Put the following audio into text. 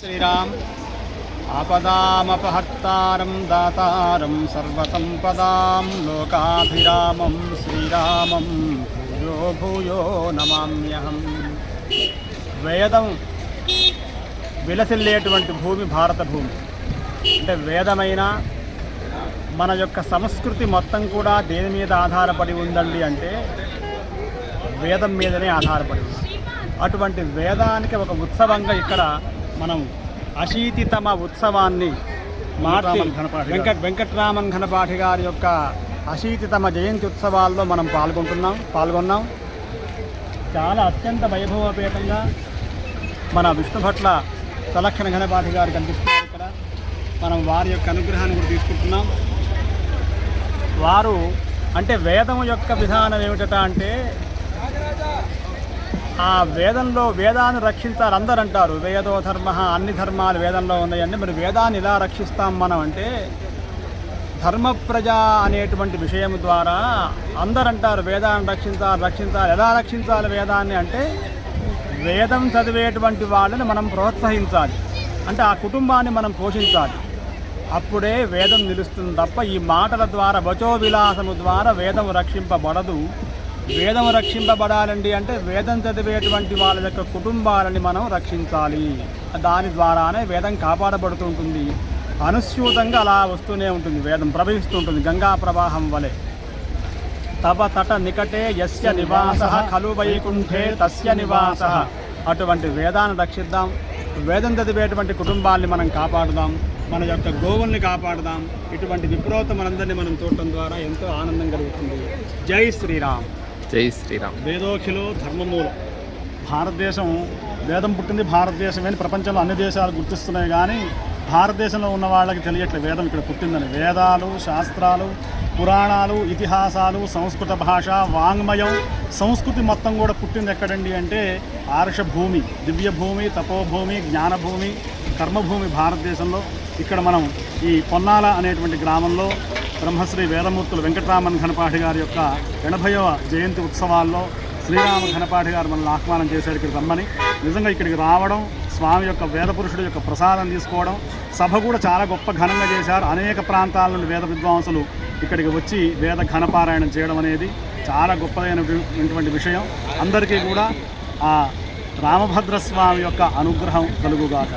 శ్రీరామ్ ఆపదామపహర్తారం దాతారం సర్వసంపదాం లోకాభిరామం శ్రీరామం భూయో భూయో నమామ్యహం. వేదం విలసిల్లేటువంటి భూమి భారత భూమి. అంటే వేదమైన మన యొక్క సంస్కృతి మొత్తం కూడా దేని మీద ఆధారపడి ఉందండి అంటే వేదం మీదనే ఆధారపడి ఉంది. అటువంటి వేదానికి ఒక ఉత్సవంగా ఇక్కడ మనం అశీతితమ ఉత్సవాన్ని వెంకట్రామన్ ఘనపాఠి గారి యొక్క అశీతితమ జయంతి ఉత్సవాల్లో మనం పాల్గొన్నాం. చాలా అత్యంత వైభవపేతంగా మన విష్ణుభట్ల సలక్షణ ఘనపాఠి గారు కనిపిస్తున్నారు. ఇక్కడ మనం వారి యొక్క అనుగ్రహాన్ని కూడా తీసుకుంటున్నాం. వారు అంటే వేదం యొక్క విధానం ఏమిటట అంటే ఆ వేదంలో వేదాన్ని రక్షించాలి అందరూ అంటారు. వేదో ధర్మ, అన్ని ధర్మాలు వేదంలో ఉన్నాయండి. మరి వేదాన్ని ఇలా రక్షిస్తాం మనం అంటే ధర్మప్రజ అనేటువంటి విషయం ద్వారా అందరు అంటారు వేదాన్ని రక్షించాలి. ఎలా రక్షించాలి వేదాన్ని అంటే వేదం చదివేటువంటి వాళ్ళని మనం ప్రోత్సహించాలి. అంటే ఆ కుటుంబాన్ని మనం పోషించాలి. అప్పుడే వేదం నిలుస్తుంది తప్ప ఈ మాటల ద్వారా వచో విలాసము ద్వారా వేదం రక్షింపబడదు. వేదం రక్షింపబడాలండి అంటే వేదం చదివేటువంటి వాళ్ళ యొక్క కుటుంబాలని మనం రక్షించాలి. దాని ద్వారానే వేదం కాపాడబడుతూ ఉంటుంది. అనుస్యూతంగా అలా వస్తూనే ఉంటుంది. వేదం ప్రవహిస్తూ ఉంటుంది గంగా ప్రవాహం వలె. తవ తట నికటే యస్య నివాసః ఖలు వైకుంఠే తస్య నివాసః. అటువంటి వేదాన్ని రక్షిద్దాం. వేదం చదివేటువంటి కుటుంబాన్ని మనం కాపాడుదాం. మన యొక్క గోవుల్ని కాపాడుదాం. ఇటువంటి విప్రోత మనందరినీ మనం చూడటం ద్వారా ఎంతో ఆనందం కలుగుతుంది. జై శ్రీరామ్. జై శ్రీరామ్. వేదోఖిలో ధర్మమూలం. భారతదేశం వేదం పుట్టింది భారతదేశమే అని ప్రపంచంలో అన్ని దేశాలు గుర్తిస్తున్నాయి. కానీ భారతదేశంలో ఉన్న వాళ్ళకి తెలియట్లేదు వేదం ఇక్కడ పుట్టిందని. వేదాలు, శాస్త్రాలు, పురాణాలు, ఇతిహాసాలు, సంస్కృత భాష, వాంగ్మయం, సంస్కృతి మొత్తం కూడా పుట్టింది ఎక్కడండి అంటే ఆర్షభూమి, దివ్యభూమి, తపోభూమి, జ్ఞానభూమి, కర్మభూమి భారతదేశంలో. ఇక్కడ మనం ఈ పొన్నాల అనేటువంటి గ్రామంలో బ్రహ్మశ్రీ వేదమూర్తులు వెంకట్రామన్ ఘనపాఠి గారి యొక్క 80వ జయంతి ఉత్సవాల్లో శ్రీరామ ఘనపాఠి గారు మనల్ని ఆహ్వానం చేశారు ఇక్కడికి రమ్మని. నిజంగా ఇక్కడికి రావడం, స్వామి యొక్క వేదపురుషుడి యొక్క ప్రసాదం తీసుకోవడం, సభ కూడా చాలా గొప్ప ఘనంగా చేశారు. అనేక ప్రాంతాల నుండి వేద విద్వాంసులు ఇక్కడికి వచ్చి వేద ఘనపారాయణం చేయడం అనేది చాలా గొప్పదైనటువంటి విషయం. అందరికీ కూడా ఆ రామభద్రస్వామి యొక్క అనుగ్రహం కలుగుగాక.